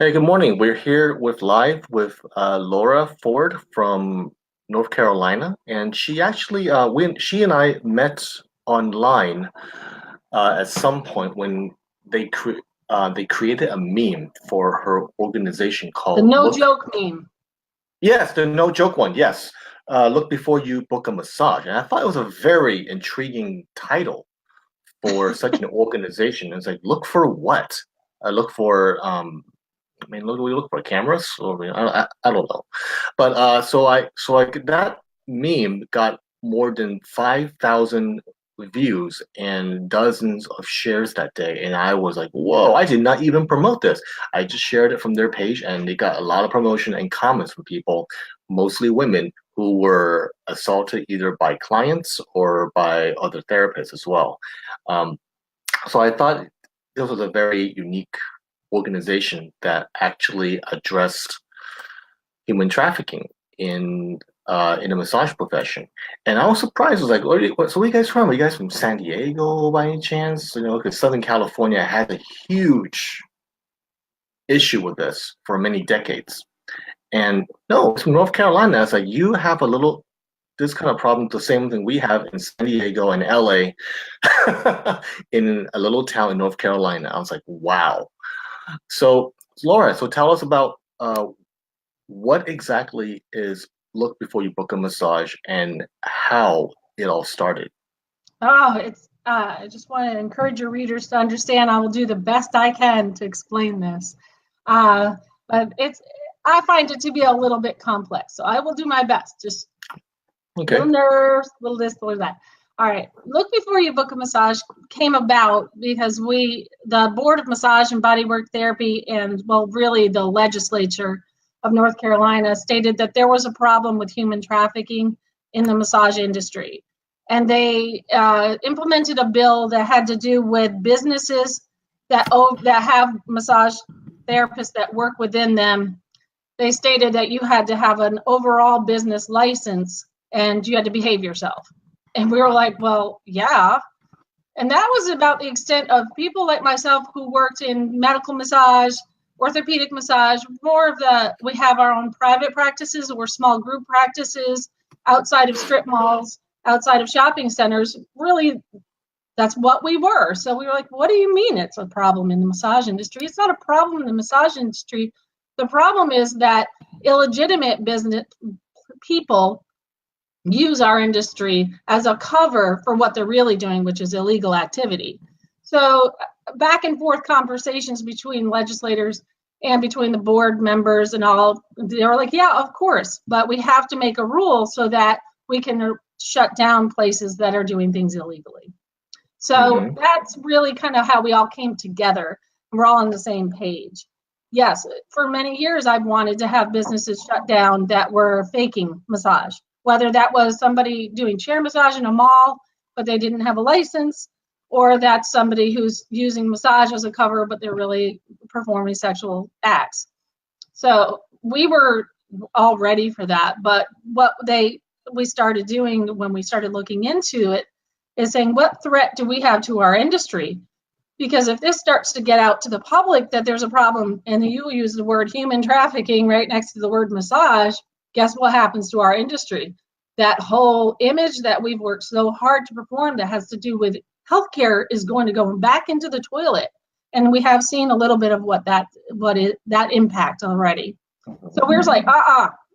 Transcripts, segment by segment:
Hey, good morning. We're here with Laura Ford from North Carolina, and she and I met online at some point when they created a meme for her organization The called no Look. joke meme. Yes, the no joke one. Yes, Look before you book a massage, and I thought it was a very intriguing title for such an organization. It's like look for what? I look for I mean, look, we look for cameras, or I don't know, but that meme got more than 5,000 views and dozens of shares that day, and I was like, whoa! I did not even promote this. I just shared it from their page, and they got a lot of promotion and comments from people, mostly women who were assaulted either by clients or by other therapists as well. Um, so I thought this was a very unique organization that actually addressed human trafficking in the massage profession. And I was surprised. I was like, so where are you guys from? Are you guys from San Diego by any chance? You know, because Southern California had a huge issue with this for many decades. And no, it's from North Carolina. It's like you have a little this kind of problem, the same thing we have in San Diego and LA, in a little town in North Carolina. I was like, wow. So, Laura, so tell us about what exactly is Look Before You Book a Massage and how it all started. Oh, it's I just want to encourage your readers to understand I will do the best I can to explain this. Uh, but I find it to be a little bit complex. So I will do my best. Just little Okay. nerves, little this, little that. All right. Look Before You Book a Massage came about because the Board of Massage and Bodywork Therapy, and well, really the legislature of North Carolina stated that there was a problem with human trafficking in the massage industry. And they implemented a bill that had to do with businesses that have massage therapists that work within them. They stated that you had to have an overall business license and you had to behave yourself. And we were like, well, yeah. And that was about the extent of people like myself who worked in medical massage, orthopedic massage, we have our own private practices or small group practices outside of strip malls, outside of shopping centers. Really, that's what we were. So we were like, what do you mean it's a problem in the massage industry? It's not a problem in the massage industry. The problem is that illegitimate business people use our industry as a cover for what they're really doing, which is illegal activity. So back and forth conversations between legislators and between the board members and all, they were like, yeah, of course, but we have to make a rule so that we can shut down places that are doing things illegally. So Hmm. that's really kind of how we all came together. We're all on the same page. Yes, for many years, I've wanted to have businesses shut down that were faking massage, whether that was somebody doing chair massage in a mall, but they didn't have a license, or that's somebody who's using massage as a cover, but they're really performing sexual acts. So we were all ready for that. But we started doing when we started looking into it is saying, what threat do we have to our industry? Because if this starts to get out to the public that there's a problem, and you use the word human trafficking right next to the word massage, guess what happens to our industry? That whole image that we've worked so hard to perform that has to do with healthcare is going to go back into the toilet. And we have seen a little bit of that impact already. So we're just like,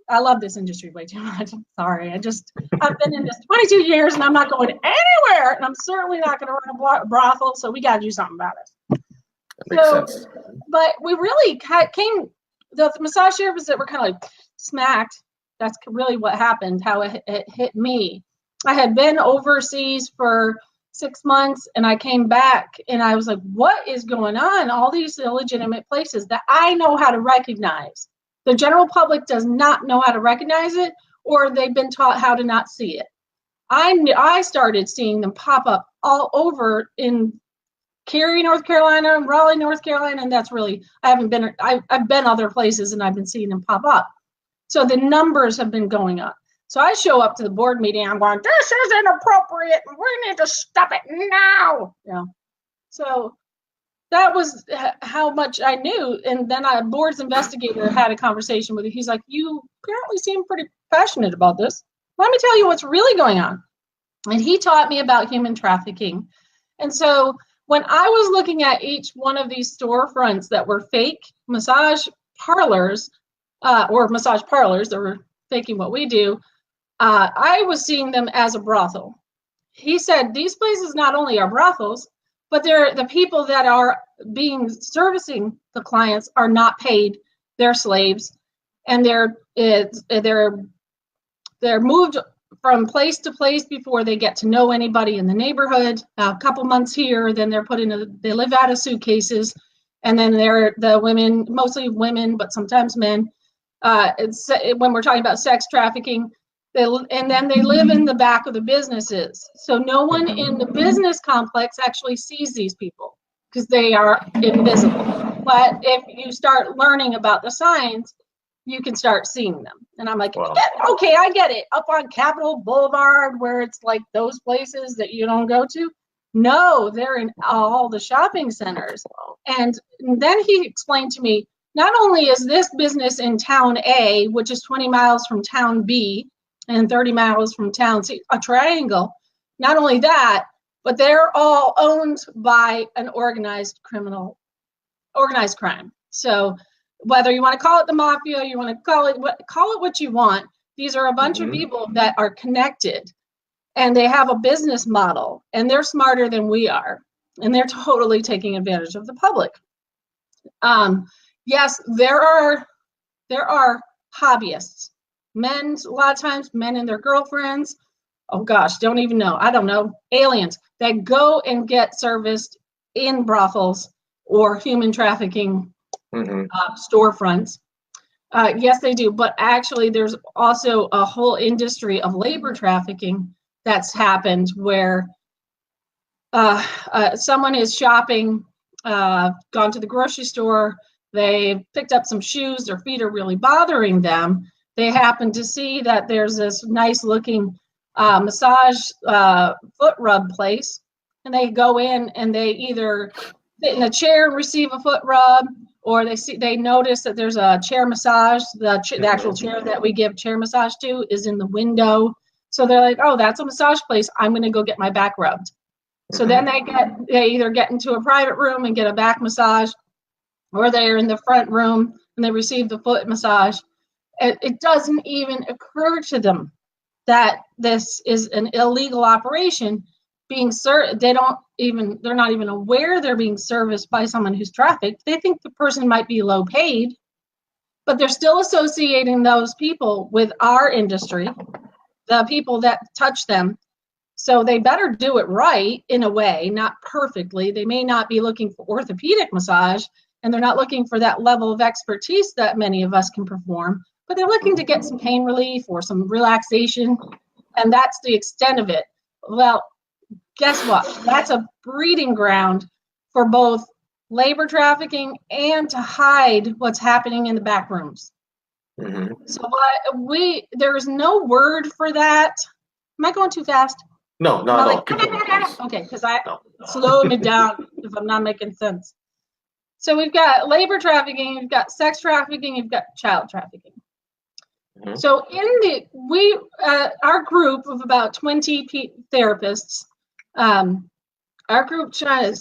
I love this industry way too much. I'm sorry. I've been in this 22 years and I'm not going anywhere. And I'm certainly not going to run a brothel. So we got to do something about it. That makes So, sense. but we really the massage therapists that were kind of like smacked. That's really what happened, how it hit me. I had been overseas for 6 months and I came back and I was like, what is going on? All these illegitimate places that I know how to recognize. The general public does not know how to recognize it, or they've been taught how to not see it. I started seeing them pop up all over in Cary, North Carolina, Raleigh, North Carolina, and that's really, I've been other places and I've been seeing them pop up. So the numbers have been going up. So I show up to the board meeting, I'm going, this is inappropriate, we need to stop it now. So that was how much I knew. And then a board's investigator had a conversation with him. He's like, you apparently seem pretty passionate about this. Let me tell you what's really going on. And he taught me about human trafficking. And so when I was looking at each one of these storefronts that were fake massage parlors, or massage parlors that were faking what we do, I was seeing them as a brothel. He said these places not only are brothels, but they're the people that are being servicing the clients are not paid. They're slaves, and they're moved from place to place before they get to know anybody in the neighborhood. A couple months here, then they're put in they live out of suitcases, and then they're the women, mostly women, but sometimes men. When we're talking about sex trafficking, and then they live in the back of the businesses. So no one in the business complex actually sees these people because they are invisible. But if you start learning about the signs, you can start seeing them. And I'm like, Wow. yeah, okay, I get it. Up on Capitol Boulevard, where it's like those places that you don't go to. No, they're in all the shopping centers. And then he explained to me, not only is this business in town A, which is 20 miles from town B, and 30 miles from town C, a triangle, not only that, but they're all owned by an organized crime. So whether you want to call it the mafia, you want to call it what you want, these are a bunch of people that are connected, and they have a business model, and they're smarter than we are, and they're totally taking advantage of the public. Yes, there are hobbyists, men, a lot of times men and their girlfriends, oh gosh, don't even know, I don't know, aliens that go and get serviced in brothels or human trafficking storefronts. Yes, they do, but actually there's also a whole industry of labor trafficking that's happened where someone is shopping, gone to the grocery store, they picked up some shoes, their feet are really bothering them. They happen to see that there's this nice looking massage foot rub place, and they go in and they either sit in a chair and receive a foot rub, or they notice that there's a chair massage. The actual chair that we give chair massage to is in the window. So they're like, oh, that's a massage place. I'm going to go get my back rubbed. So then they either get into a private room and get a back massage, or they're in the front room and they receive the foot massage. It doesn't even occur to them that this is an illegal operation being served. They're not even aware they're being serviced by someone who's trafficked. They think the person might be low paid, but they're still associating those people with our industry, the people that touch them. So they better do it right in a way, not perfectly. They may not be looking for orthopedic massage, and they're not looking for that level of expertise that many of us can perform, but they're looking to get some pain relief or some relaxation, and that's the extent of it. Well, guess what? That's a breeding ground for both labor trafficking and to hide what's happening in the back rooms. So there is no word for that. Am I going too fast? No, not at all. Okay, because slow me down if I'm not making sense. So we've got labor trafficking, you've got sex trafficking, you've got child trafficking. So our group of about 20 therapists, our group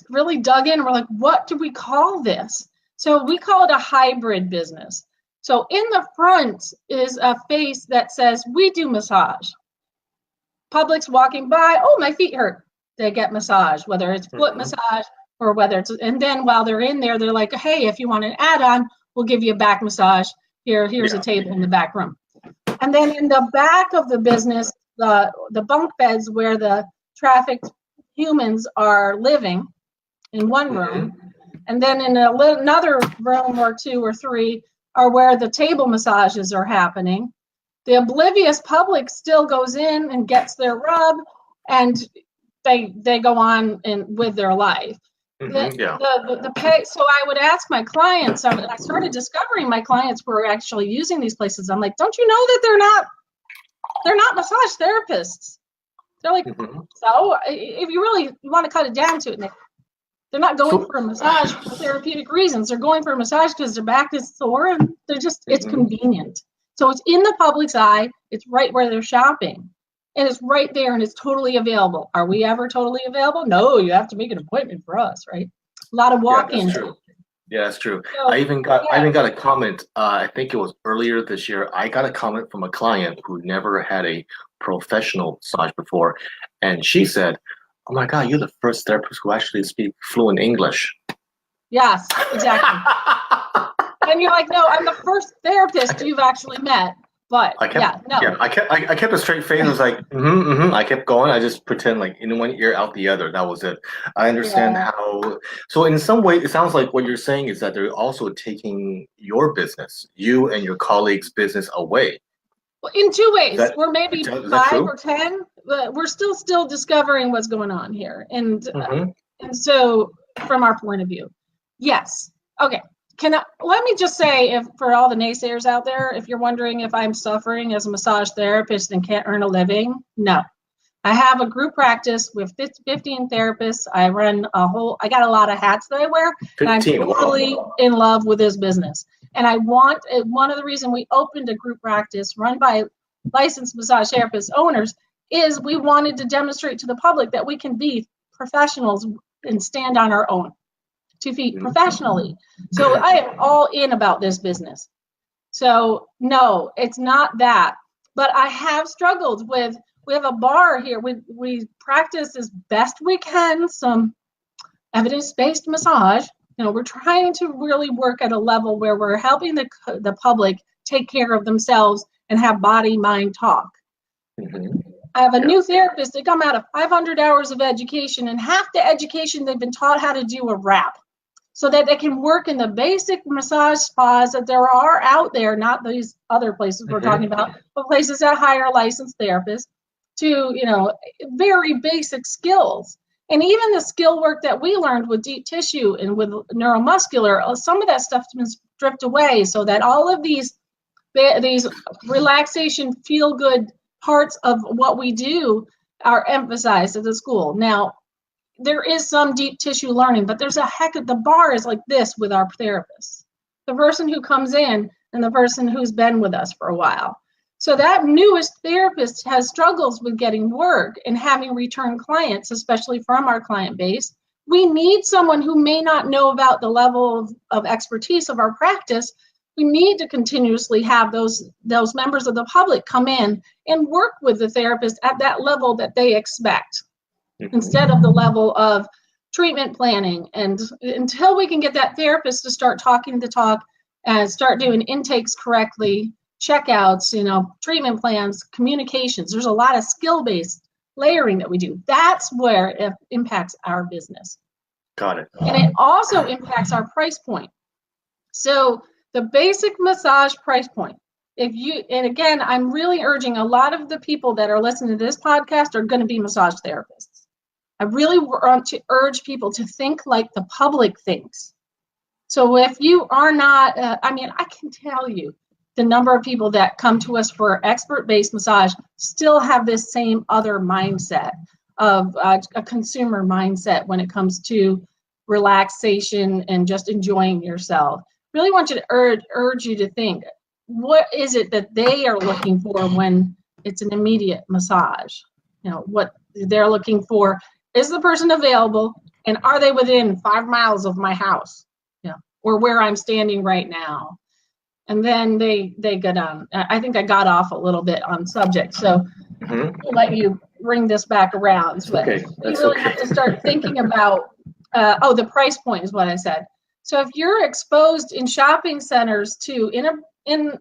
really dug in. We're like, what do we call this? So we call it a hybrid business. So in the front is a face that says, we do massage. Public's walking by, oh, my feet hurt. They get massage, whether it's foot massage or whether it's, and then while they're in there, they're like, hey, if you want an add-on, we'll give you a back massage. Here's a table in the back room. And then in the back of the business, the bunk beds where the trafficked humans are living in one room. And then in another room or two or three are where the table massages are happening. The oblivious public still goes in and gets their rub, and they go on with their life. So I would ask my clients, I started discovering my clients were actually using these places. I'm like, don't you know that they're not massage therapists? They're like, so if you really want to cut it down to it, They're not going So, for a massage for therapeutic reasons. They're going for a massage because their back is sore and it's convenient. So it's in the public's eye. It's right where they're shopping. And it's right there and it's totally available. Are we ever totally available? No, you have to make an appointment for us, right? A lot of walk-ins. That's true. Yeah, that's true. So, I even got a comment. I think it was earlier this year. I got a comment from a client who never had a professional massage before, and she said, "Oh my God, you're the first therapist who actually speaks fluent English." Yes, exactly. And you're like, no, I'm the first therapist you've actually met. But I kept a straight face. I was like, I kept going. I just pretend like in one ear, out the other. That was it. I understand how. So in some way, it sounds like what you're saying is that they're also taking your business, you and your colleagues' business away. Well, in two ways. We're maybe is that 5 true? or 10, but we're still discovering what's going on here. And so from our point of view, yes. Okay. Let me just say, if for all the naysayers out there, if you're wondering if I'm suffering as a massage therapist and can't earn a living, no. I have a group practice with 15 therapists. I got a lot of hats that I wear, 15, and I'm totally in love with this business. And one of the reasons we opened a group practice run by licensed massage therapist owners is we wanted to demonstrate to the public that we can be professionals and stand on our own 2 feet professionally. So I am all in about this business. So no, it's not that. But I have struggled with, we have a bar here. We practice as best we can some evidence-based massage. We're trying to really work at a level where we're helping the public take care of themselves and have body-mind talk. I have a new therapist that come out of 500 hours of education, and half the education they've been taught how to do a wrap, so that they can work in the basic massage spas that there are out there, not these other places we're talking about, but places that hire licensed therapists to, very basic skills. And even the skill work that we learned with deep tissue and with neuromuscular, some of that stuff's been stripped away so that all of these relaxation, feel-good parts of what we do are emphasized at the school. Now, there is some deep tissue learning, but the bar is like this with our therapists. The person who comes in and the person who's been with us for a while. So that newest therapist has struggles with getting work and having return clients, especially from our client base. We need someone who may not know about the level of expertise of our practice. We need to continuously have those members of the public come in and work with the therapist at that level that they expect, instead of the level of treatment planning. And until we can get that therapist to start talking the talk and start doing intakes correctly, checkouts, treatment plans, communications, there's a lot of skill-based layering that we do. That's where it impacts our business. Got it. And it also impacts our price point. So the basic massage price point, and again, I'm really urging, a lot of the people that are listening to this podcast are going to be massage therapists. I really want to urge people to think like the public thinks. So if you are not, I can tell you the number of people that come to us for expert-based massage still have this same other mindset of a consumer mindset when it comes to relaxation and just enjoying yourself. Really want you to urge you to think, what is it that they are looking for when it's an immediate massage? What they're looking for. Is the person available, and are they within 5 miles of my house, or where I'm standing right now? And then they get on. I think I got off a little bit on subject, so I'll let you bring this back around. But okay. you really have to start thinking about, the price point is what I said. So if you're exposed in shopping centers to in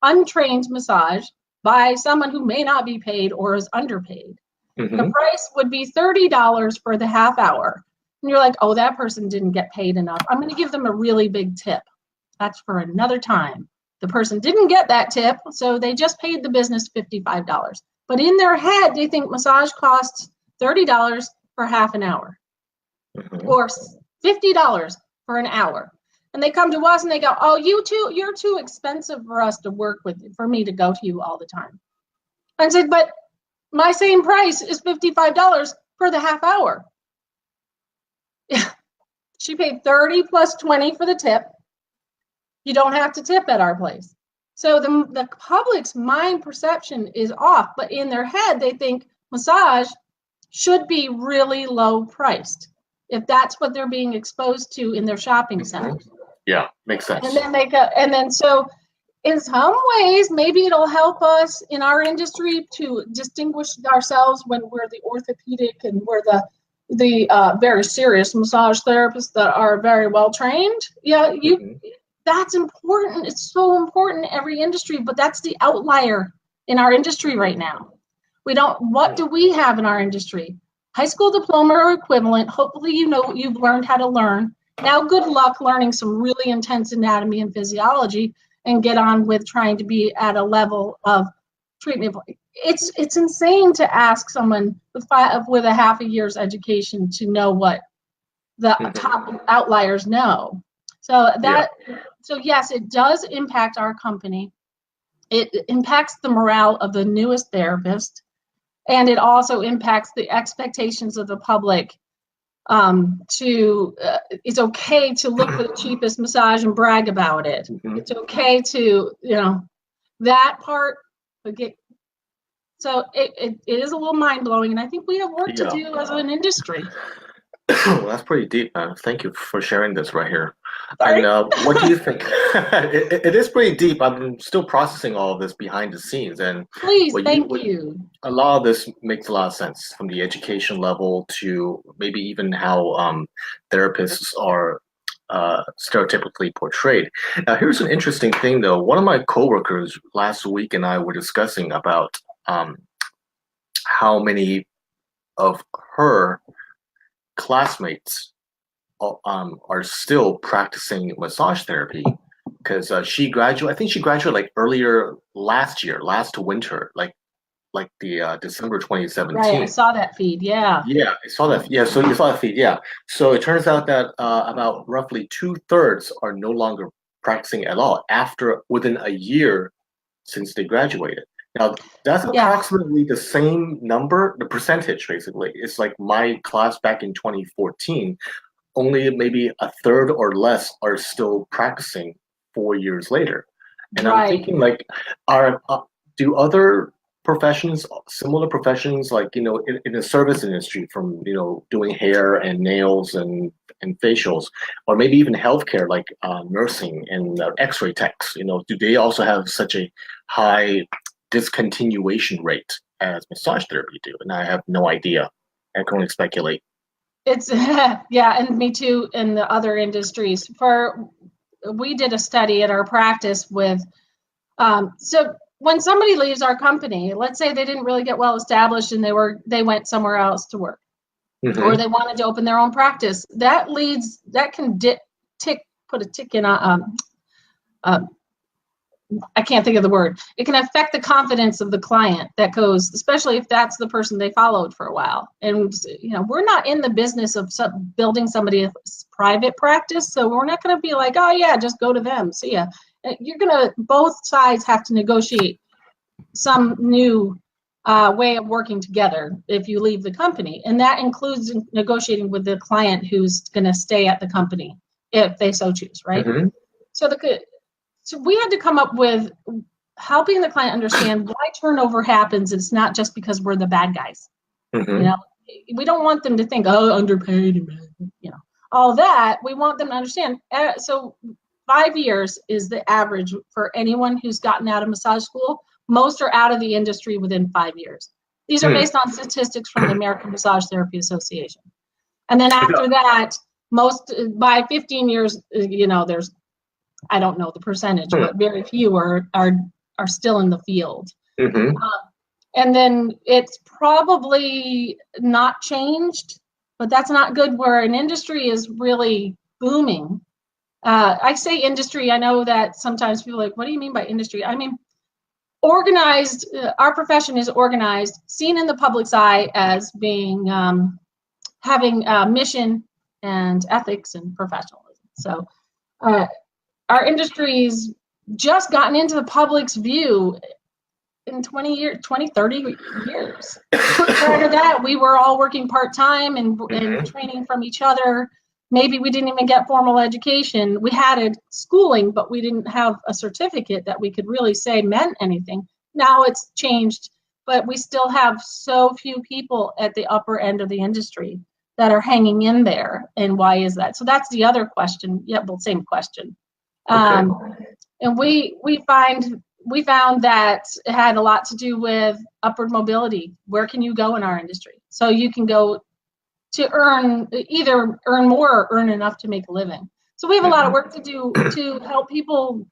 untrained massage by someone who may not be paid or is underpaid, the price would be $30 for the half hour. And you're like, oh, that person didn't get paid enough. I'm going to give them a really big tip. That's for another time. The person didn't get that tip, so they just paid the business $55. But in their head, they think massage costs $30 for half an hour or $50 for an hour. And they come to us and they go, oh, you're too expensive for us to work with, for me to go to you all the time. And I said, but my same price is $55 for the half hour. She paid 30 plus 20 for the tip. You don't have to tip at our place. So the public's mind perception is off, but in their head, they think massage should be really low priced if that's what they're being exposed to in their shopping centers. Yeah, makes sense. And then so in some ways, maybe it'll help us in our industry to distinguish ourselves when we're the orthopedic and we're the very serious massage therapists that are very well trained. Yeah, that's important. It's so important in every industry, but that's the outlier in our industry right now. What do we have in our industry? High school diploma or equivalent. Hopefully, you've learned how to learn. Now, good luck learning some really intense anatomy and physiology and get on with trying to be at a level of treatment. It's insane to ask someone with a half a year's education to know what the top outliers know. So yes, it does impact our company. It impacts the morale of the newest therapist, and it also impacts the expectations of the public. It's okay to look for the cheapest massage and brag about it. It's okay to, that part. So it is a little mind blowing, and I think we have work to do as an industry. Well, that's pretty deep, man. Thank you for sharing this right here. Sorry. And what do you think? It is pretty deep. I'm still processing all of this behind the scenes, and Please, thank you. A lot of this makes a lot of sense, from the education level to maybe even how therapists are stereotypically portrayed. Now, here's an interesting thing, though. One of my coworkers last week and I were discussing about how many of her classmates are still practicing massage therapy, because I think she graduated like earlier last winter, like the December 2017. Right, I saw that feed. Yeah, I saw that. Yeah, so you saw that feed. Yeah, so it turns out that about roughly 2/3 are no longer practicing at all within a year since they graduated. Now, that's approximately the same number, the percentage basically. It's like my class back in 2014, only maybe a third or less are still practicing 4 years later. And I'm thinking, like, do other professions, similar professions, like, in the service industry, from, doing hair and nails and facials, or maybe even healthcare, like nursing and x-ray techs, do they also have such a high discontinuation rate as massage therapy do? And I have no idea. I can only speculate. It's and me too in the other industries. We did a study at our practice with so when somebody leaves our company, let's say they didn't really get well established and they went somewhere else to work, or they wanted to open their own practice, that can put a tick in I can't think of the word. It can affect the confidence of the client that goes, especially if that's the person they followed for a while. And, we're not in the business of building somebody's private practice. So we're not going to be like, oh yeah, just go to them. See ya. Both sides have to negotiate some new way of working together if you leave the company. And that includes negotiating with the client who's going to stay at the company if they so choose, right? So we had to come up with helping the client understand why turnover happens. It's not just because we're the bad guys. We don't want them to think, oh, underpaid, all that. We want them to understand. So 5 years is the average for anyone who's gotten out of massage school. Most are out of the industry within 5 years. These are based on statistics from the American Massage Therapy Association. And then after that, by 15 years, there's, I don't know the percentage, but very few are still in the field. And then it's probably not changed, but that's not good where an industry is really booming. I say industry, I know that sometimes people are like, what do you mean by industry? I mean, organized, our profession is organized, seen in the public's eye as being, having a mission and ethics and professionalism. So, our industry's just gotten into the public's view in 20, 30 years. Prior to that, we were all working part-time and training from each other. maybe we didn't even get formal education. We had a schooling, but we didn't have a certificate that we could really say meant anything. Now it's changed, but we still have so few people at the upper end of the industry that are hanging in there. And why is that? So that's the other question. Yeah, well, same question. Okay. And we found that it had a lot to do with upward mobility. Where can you go in our industry? So you can go to either earn more or earn enough to make a living. So we have a lot of work to do to help people.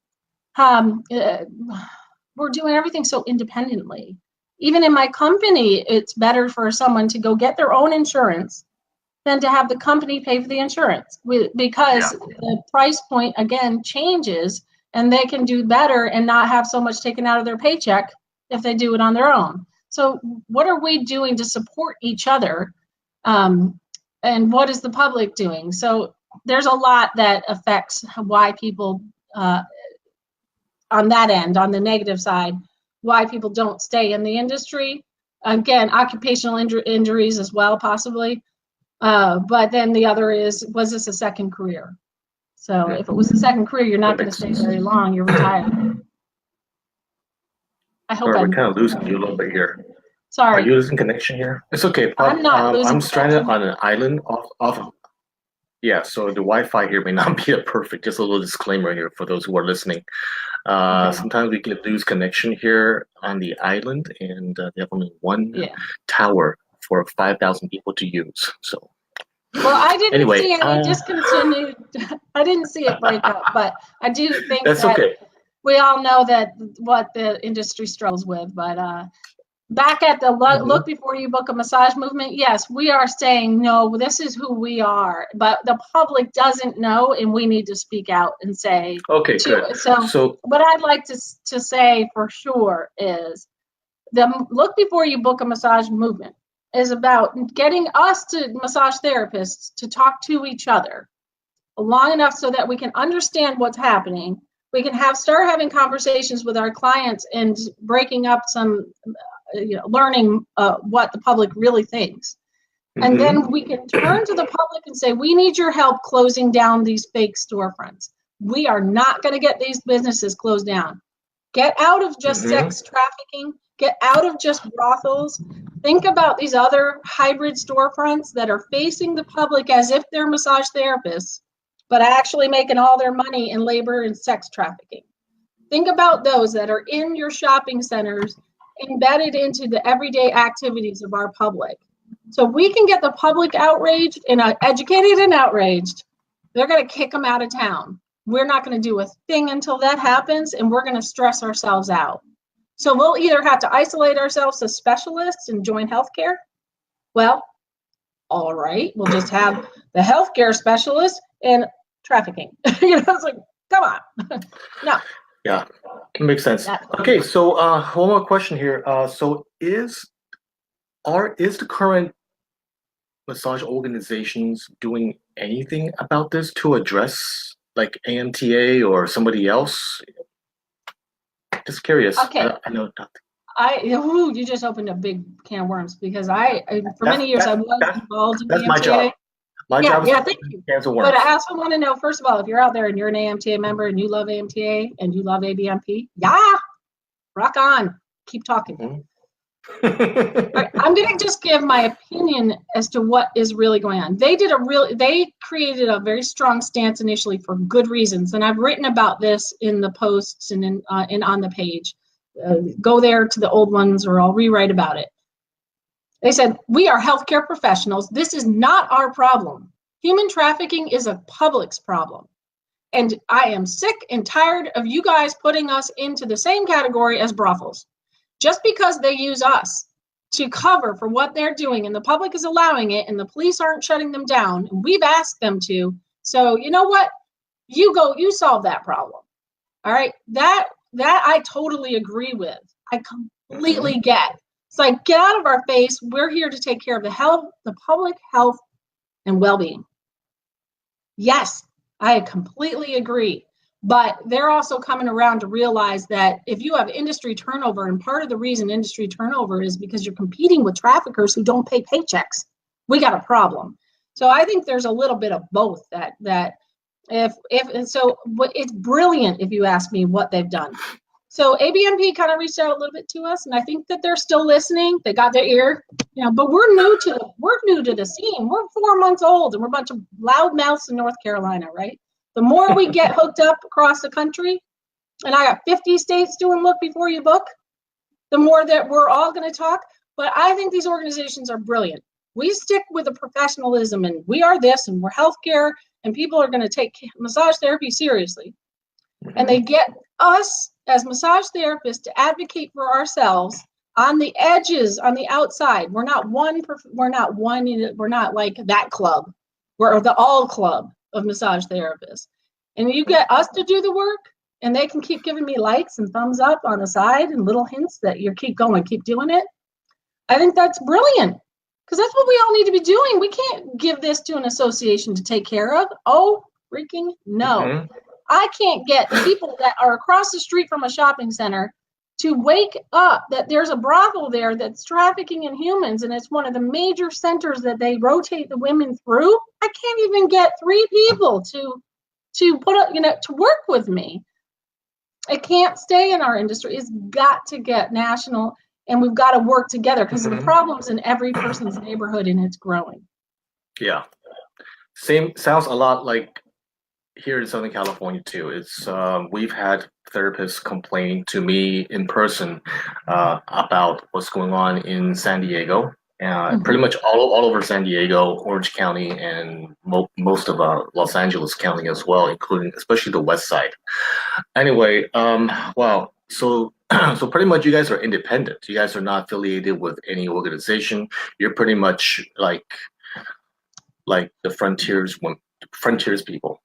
We're doing everything so independently. Even in my company, it's better for someone to go get their own insurance than to have the company pay for the insurance, because the price point, again, changes, and they can do better and not have so much taken out of their paycheck if they do it on their own. So what are we doing to support each other? And what is the public doing? So there's a lot that affects why people, on that end, on the negative side, why people don't stay in the industry. Again, occupational injuries as well, possibly. But then the other is, was this a second career? So if it was a second career, you're not going to stay very long. You're retired. I hope We're kind of losing you a little bit here. Sorry. Are you losing connection here? It's okay. I'm not losing I'm stranded on an island off of. Yeah, so the Wi-Fi here may not be perfect. Just a little disclaimer here for those who are listening. Sometimes we can lose connection here on the island, and they have only one tower for 5,000 people to use. So. Well, I didn't see any discontinued. I didn't see it break up, but I do think that's that okay. We all know that what the industry struggles with. But back at the look before you book a massage movement, yes, we are saying, no, this is who we are. But the public doesn't know, and we need to speak out and say. Okay, good. So what I'd like to say for sure is the look before you book a massage movement is about getting us to massage therapists to talk to each other long enough so that we can understand what's happening. We can start having conversations with our clients and breaking up some, learning what the public really thinks. And then we can turn to the public and say, we need your help closing down these fake storefronts. We are not going to get these businesses closed down. Get out of just sex trafficking. Get out of just brothels. Think about these other hybrid storefronts that are facing the public as if they're massage therapists, but actually making all their money in labor and sex trafficking. Think about those that are in your shopping centers, embedded into the everyday activities of our public. So we can get the public outraged and educated and outraged. They're going to kick them out of town. We're not going to do a thing until that happens, and we're going to stress ourselves out. So we'll either have to isolate ourselves as specialists and join healthcare. Well, all right, we'll just have the healthcare specialists and trafficking. It's like, come on. No. Yeah, it makes sense. Okay, so one more question here. So is the current massage organizations doing anything about this to address, like AMTA or somebody else? Just curious. Okay. I know nothing. You just opened a big can of worms, because for many years I was involved in that's AMTA. My job. My job is thank you. Cans of worms. But I also want to know, first of all, if you're out there and you're an AMTA member and you love AMTA and you love ABMP, rock on. Keep talking. Right, I'm going to just give my opinion as to what is really going on. They created a very strong stance initially for good reasons, and I've written about this in the posts and on the page. Go there to the old ones, or I'll rewrite about it. They said, we are healthcare professionals. This is not our problem. Human trafficking is a public's problem. And I am sick and tired of you guys putting us into the same category as brothels. Just because they use us to cover for what they're doing, and the public is allowing it, and the police aren't shutting them down, and we've asked them to. So you know what? You solve that problem. All right. That I totally agree with. I completely get. It's like, get out of our face. We're here to take care of the public health and well-being. Yes, I completely agree. But they're also coming around to realize that if you have industry turnover, and part of the reason industry turnover is because you're competing with traffickers who don't pay paychecks, we got a problem. So I think there's a little bit of both that if and so what it's brilliant if you ask me what they've done. So ABMP kind of reached out a little bit to us, and I think that they're still listening. They got their ear, but we're new to the scene. We're 4 months old, and we're a bunch of loudmouths in North Carolina, right? The more we get hooked up across the country, and I got 50 states doing look before you book, the more that we're all going to talk. But I think these organizations are brilliant. We stick with the professionalism, and we are this, and we're healthcare, and people are going to take massage therapy seriously. And they get us as massage therapists to advocate for ourselves on the edges, on the outside. We're not like that club. We're the all club of massage therapists. And you get us to do the work, and they can keep giving me likes and thumbs up on the side and little hints that you keep going, keep doing it. I think that's brilliant, because that's what we all need to be doing. We can't give this to an association to take care of. Oh, freaking no. I can't get people that are across the street from a shopping center to wake up that there's a brothel there that's trafficking in humans, and it's one of the major centers that they rotate the women through. I can't even get 3 people to put up, to work with me. It can't stay in our industry. It's got to get national, and we've got to work together because of the problems in every person's neighborhood, and it's growing. Yeah. Sounds a lot like here in Southern California too. It's we've had therapists complain to me in person about what's going on in San Diego. Pretty much all over San Diego, Orange County, and most of Los Angeles County as well, including especially the West Side. Anyway, wow. So so pretty much you guys are independent. You guys are not affiliated with any organization. You're pretty much like the frontiers people.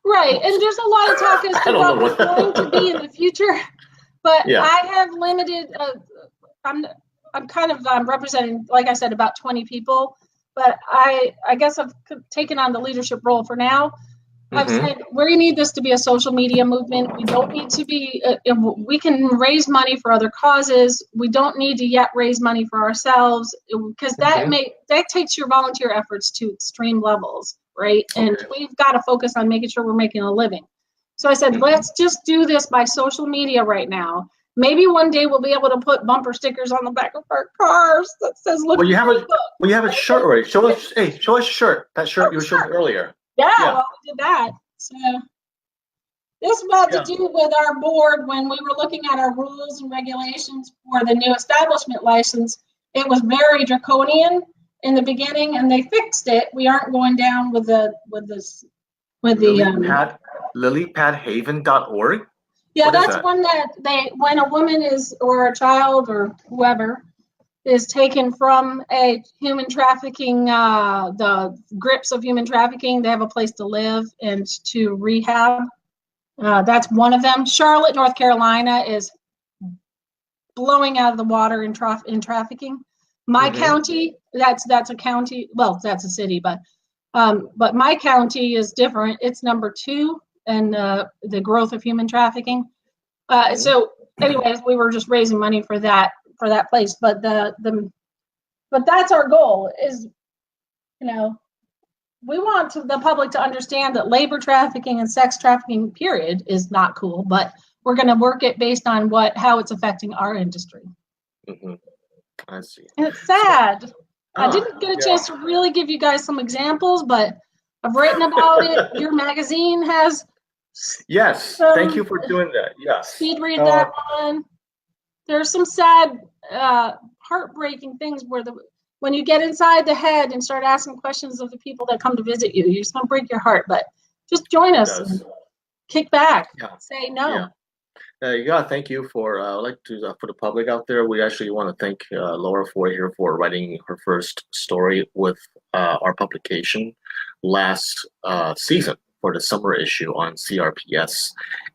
Right, and there's a lot of talk as to what we're going to be in the future, but yeah. I have limited. I'm kind of representing, like I said, about 20 people, but I guess I've taken on the leadership role for now. I've said we need this to be a social media movement. We don't need to be. We can raise money for other causes. We don't need to yet raise money for ourselves, because that takes your volunteer efforts to extreme levels. Right. And we've got to focus on making sure we're making a living. So I said, let's just do this by social media right now. Maybe one day we'll be able to put bumper stickers on the back of our cars that says, look. Well, you have a shirt already. Show us a shirt. That shirt you were showing earlier. Yeah, well, we did that. So this was to do with our board when we were looking at our rules and regulations for the new establishment license. It was very draconian in the beginning, and they fixed it. We aren't going down with lilypadhaven.org. Yeah, that's one that when a woman is, or a child or whoever is taken from a human trafficking, the grips of human trafficking, they have a place to live and to rehab. That's one of them. Charlotte, North Carolina is blowing out of the water in trafficking. My county, that's a county. Well, that's a city, but my county is different. It's number 2 in the growth of human trafficking. So, anyways, we were just raising money for that place. But but that's our goal. Is we want the public to understand that labor trafficking and sex trafficking, period, is not cool. But we're going to work it based on how it's affecting our industry. I see. And it's sad. I didn't get a chance to really give you guys some examples, but I've written about it. Your magazine has. Yes, thank you for doing that. Yes. Speed read that one. There's some sad, heartbreaking things when you get inside the head and start asking questions of the people that come to visit you, you're just going to break your heart. But just join us and kick back. Say no. Thank you for I'd like to for the public out there. We actually want to thank Laura for writing her first story with our publication last season for the summer issue on CRPS,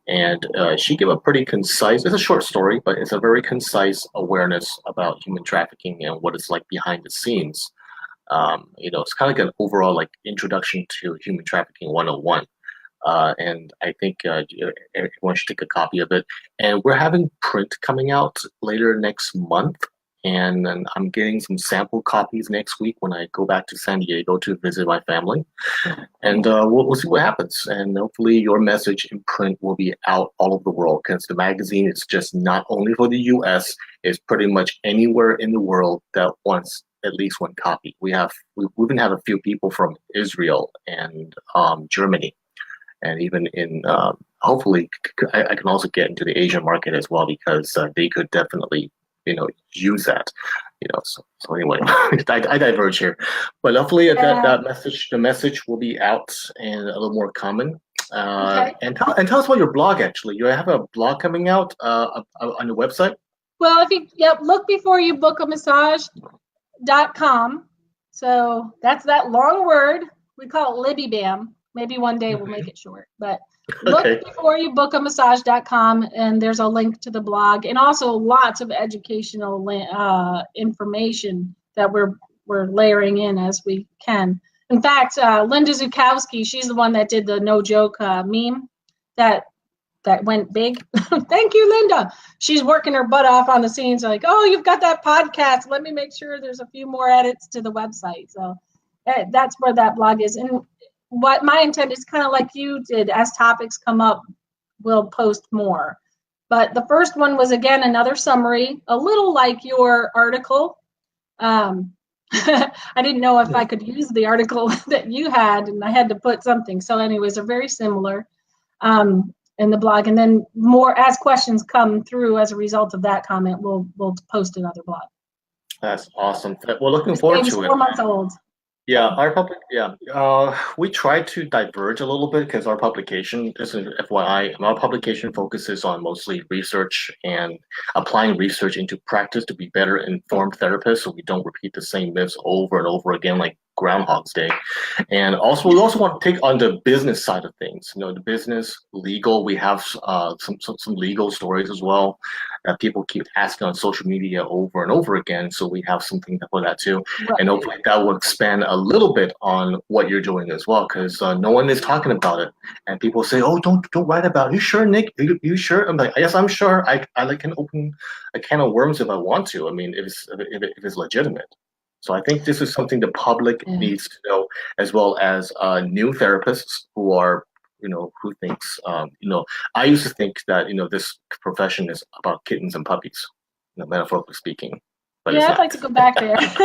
and she gave a pretty concise. It's a short story, but it's a very concise awareness about human trafficking and what it's like behind the scenes. It's kind of like an overall like introduction to human trafficking 101. And I think everyone should take a copy of it. And we're having print coming out later next month and then I'm getting some sample copies next week when I go back to San Diego to visit my family. And we'll see what happens. And hopefully, your message in print will be out all over the world because the magazine is just not only for the U.S. It's pretty much anywhere in the world that wants at least one copy. We even have a few people from Israel and Germany, and even in hopefully I can also get into the Asian market as well because they could definitely use that. So anyway, I diverge here, but hopefully the message will be out and a little more common. Okay. And tell us about your blog. Actually, you have a blog coming out on the website. Well, look before you book a massage.com. So that's that long word. We call it Libby Bam. Maybe one day we'll make it short, but look before you book a massage.com, and there's a link to the blog, and also lots of educational information that we're layering in as we can. In fact, Linda Zukowski, she's the one that did the no joke meme that went big. Thank you, Linda. She's working her butt off on the scenes, like, oh, you've got that podcast. Let me make sure there's a few more edits to the website. So that's where that blog is. And what my intent is kind of like you did, as topics come up, we'll post more. But the first one was, again, another summary, a little like your article. I didn't know if I could use the article that you had, and I had to put something. So anyways, they're very similar in the blog. And then more, as questions come through as a result of that comment, we'll post another blog. That's awesome. Well, looking forward to it. 4 months old. Yeah, we try to diverge a little bit because our publication, this is FYI, our publication focuses on mostly research and applying research into practice to be better informed therapists, so we don't repeat the same myths over and over again like Groundhog's Day. And also, we also want to take on the business side of things. The business, legal. We have some legal stories as well that people keep asking on social media over and over again. So we have something for that too, and hopefully that will expand a little bit on what you're doing as well, because no one is talking about it. And people say, "Oh, don't write about it." You sure, Nick? You sure? I'm like, yes, I'm sure. I can open a can of worms if I want to. I mean, if it's legitimate. So I think this is something the public needs to know, as well as new therapists who are, who thinks, I used to think that, this profession is about kittens and puppies, metaphorically speaking. But I'd like to go back there. Kittens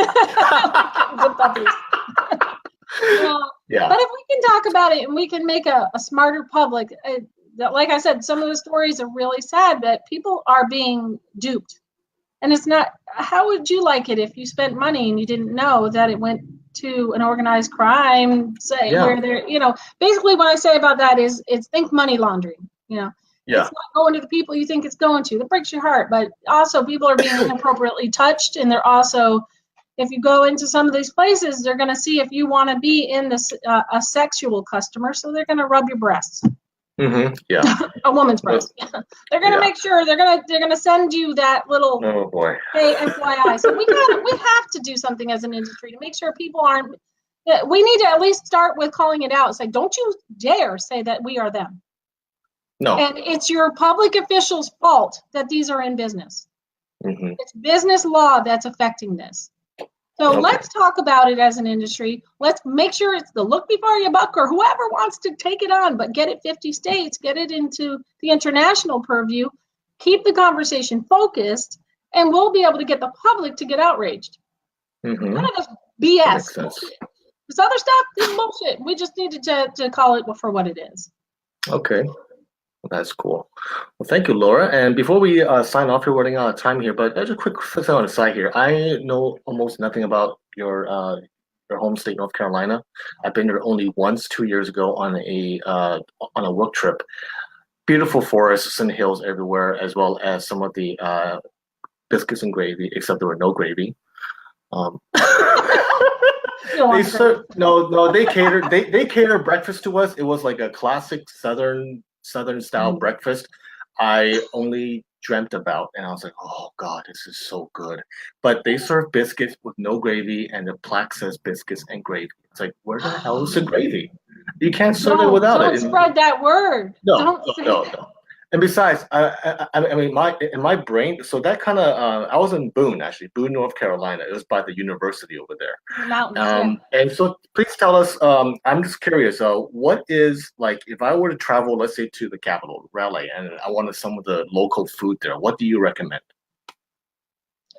and puppies. Yeah. But if we can talk about it and we can make a smarter public, like I said, some of the stories are really sad that people are being duped. And it's not, how would you like it if you spent money and you didn't know that it went to an organized crime, where they're, basically what I say about that is it's think money laundering, It's not going to the people you think it's going to. That breaks your heart. But also people are being inappropriately touched, and they're also, if you go into some of these places, they're going to see if you want to be in this a sexual customer, so they're going to rub your breasts. Mm-hmm. Yeah. A woman's breast. They're gonna make sure they're gonna send you that little hey FYI. So we have to do something as an industry to make sure people aren't. We need to at least start with calling it out. Say, don't you dare say that we are them. No. And it's your public officials' fault that these are in business. Mm-hmm. It's business law that's affecting this. So let's talk about it as an industry. Let's make sure it's the look before you buck, or whoever wants to take it on, but get it 50 states, get it into the international purview, keep the conversation focused, and we'll be able to get the public to get outraged. Mm-hmm. None of this BS. This other stuff is bullshit. We just needed to call it for what it is. Okay. That's cool. Well, thank you, Laura. And before we sign off, we're running out of time here, but just a quick thing on the side here. I know almost nothing about your home state, North Carolina. I've been there only once 2 years ago on a work trip. Beautiful forests and hills everywhere, as well as some of the biscuits and gravy, except there were no gravy. They catered breakfast to us. It was like a classic Southern style breakfast I only dreamt about, and I was like, oh god, this is so good. But they serve biscuits with no gravy, and the plaque says biscuits and gravy. It's like, where the hell is the gravy? You can't serve it without it. Don't spread that word. No. And besides, I mean, in my brain, so that kind of, I was in Boone, actually, Boone, North Carolina. It was by the university over there. The mountains, yeah. And so please tell us, I'm just curious, what is, like, if I were to travel, let's say, to the capital, Raleigh, and I wanted some of the local food there, what do you recommend?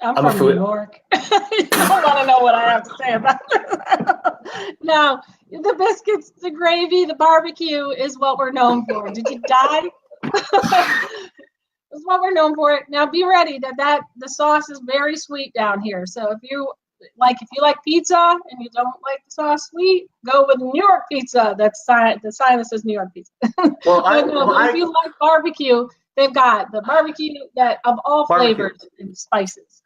I'm I'm a from New food. York. You don't want to know what I have to say about this. No, the biscuits, the gravy, the barbecue is what we're known for. Did you die? That's what we're known for. Now be ready that the sauce is very sweet down here. So if you like pizza and you don't like the sauce sweet, go with New York pizza. That's the sign that says New York pizza. Well, But if you like barbecue, they've got the barbecue that of all barbecue. flavors and spices.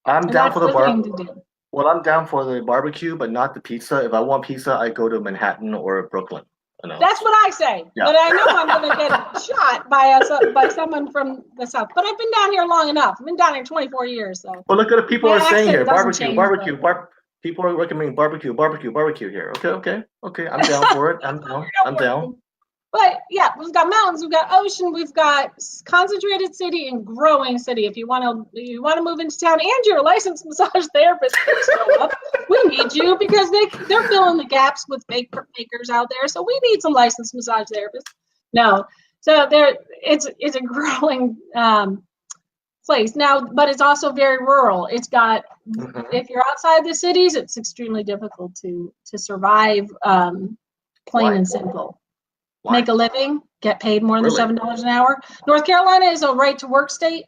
I'm And down that's for the the thing to do. Well, I'm down for the barbecue, but not the pizza. If I want pizza, I go to Manhattan or Brooklyn. You know. That's what I say. Yeah. But I know I'm going to get shot by someone from the South. But I've been down here long enough. I've been down here 24 years. So Well, look at the people my are saying accent here, doesn't barbecue, change, barbecue, but people are recommending barbecue, barbecue, barbecue here. Okay. I'm down for it. I'm down. I'm down. But yeah, we've got mountains, we've got ocean, we've got concentrated city and growing city. If you want to move into town and you're a licensed massage therapist, please show up. We need you because they're filling the gaps with fakers out there. So we need some licensed massage therapists. No, so it's a growing place now, but it's also very rural. It's got if you're outside the cities, it's extremely difficult to survive. Plain and simple. Why? Make a living, get paid more than Really? $7 an hour. North Carolina is a right to work state.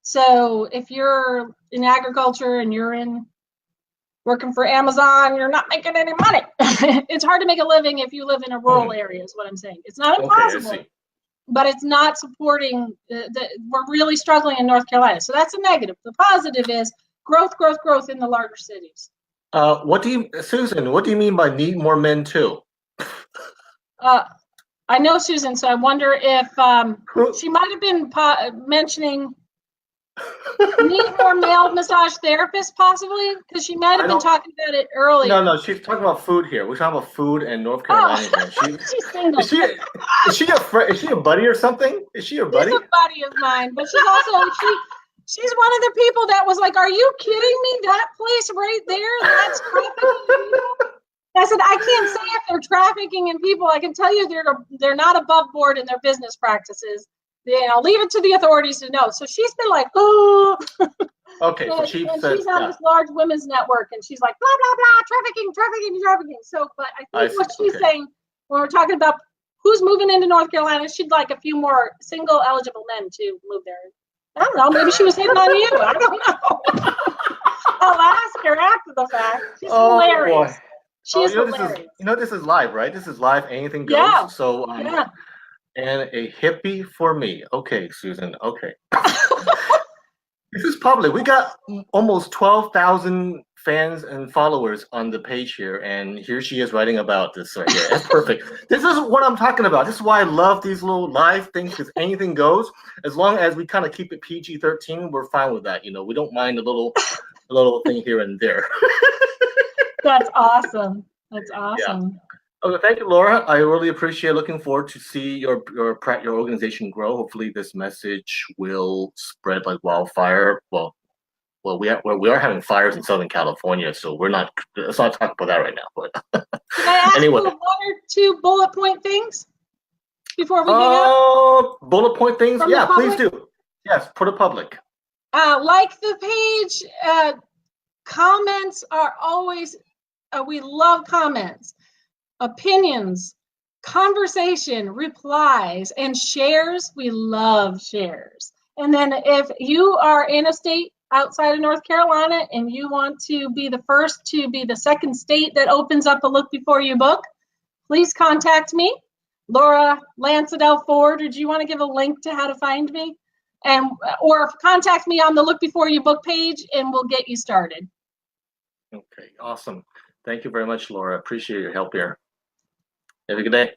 So if you're in agriculture and you're working for Amazon, you're not making any money. It's hard to make a living if you live in a rural area, is what I'm saying. It's not impossible, but it's not supporting. We're really struggling in North Carolina. So that's a negative. The positive is growth in the larger cities. Susan, what do you mean by need more men too? I know Susan, so I wonder if she might have been mentioning need more male massage therapists, possibly, because she might have been talking about it earlier. No, she's talking about food here. We're talking about food in North Carolina. She's single. Is she a buddy or something? Is she a buddy? She's a buddy of mine, but she's also she's one of the people that was like, "Are you kidding me? That place right there, that's trafficking." I said, I can't say if they're trafficking in people. I can tell you they're not above board in their business practices. Leave it to the authorities to know. So she's been like, oh. Okay, so she's on this large women's network, and she's like, blah, blah, blah, trafficking. So, but I think what she's saying when we're talking about who's moving into North Carolina, she'd like a few more single eligible men to move there. I don't know. Maybe she was hitting on you. I don't know. I'll ask her after the fact. She's hilarious. Boy. She's hilarious. This is live, right? This is live. Anything goes. Yeah. So, and a hippie for me. Okay, Susan. Okay. This is public. We got almost 12,000 fans and followers on the page here, and here she is writing about this right here. That's perfect. This is what I'm talking about. This is why I love these little live things, because anything goes. As long as we kind of keep it PG-13, we're fine with that. We don't mind a little thing here and there. That's awesome. That's awesome. Yeah. Okay, thank you, Laura. I really appreciate. Looking forward to see your organization grow. Hopefully, this message will spread like wildfire. Well, we are having fires in Southern California, so let's not talk about that right now. But can I ask anyway, you 1 or 2 bullet point things before we hang up? Bullet point things? Yeah, please do. Yes, for the public. Like the page. Comments are always. We love comments, opinions, conversation, replies, and shares. We love shares. And then if you are in a state outside of North Carolina and you want to be the first to be the second state that opens up a Look Before You book, please contact me, Laura Lansadell Ford. Or do you want to give a link to how to find me? Or contact me on the Look Before You book page and we'll get you started. Okay, awesome. Thank you very much, Laura. Appreciate your help here. Have a good day.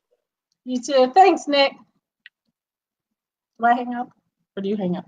You too. Thanks, Nick. Do I hang up or do you hang up?